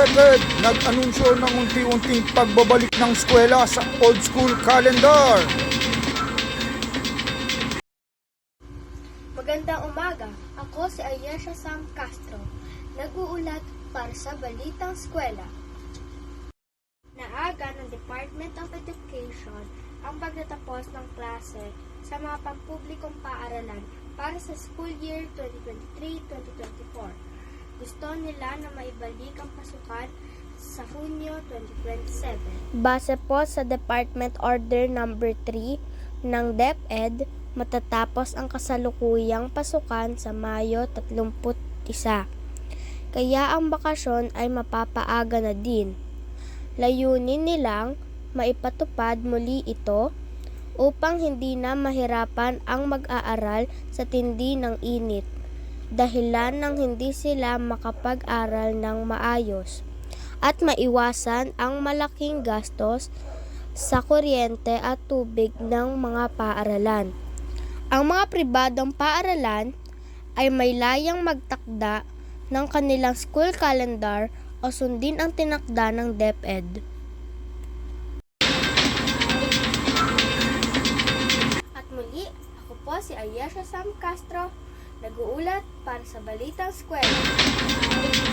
DepEd nag-anunsyo ng unti-unting pagbabalik ng eskwela sa old school calendar. Magandang umaga, ako si Ayesha Sam Castro, nag-uulat para sa Balitang Eskwela. Naaga ng Department of Education ang pagtatapos ng klase sa mga pampublikong paaralan para sa school year 2023-2024. Gusto nila na maibalik ang pasukan sa Hunyo 2027. Base po sa Department Order No. 3 ng DepEd, matatapos ang kasalukuyang pasukan sa Mayo 31. Kaya ang bakasyon ay mapapaaga na din. Layunin nilang maipatupad muli ito upang hindi na mahirapan ang mag-aaral sa tindi ng init, dahilan ng hindi sila makapag-aral ng maayos, at maiwasan ang malaking gastos sa kuryente at tubig ng mga paaralan. Ang mga pribadong paaralan ay may layang magtakda ng kanilang school calendar o sundin ang tinakda ng DepEd. At muli, ako po si Ayesha Sam Castro, nag-uulat para sa Balitang Eskwela.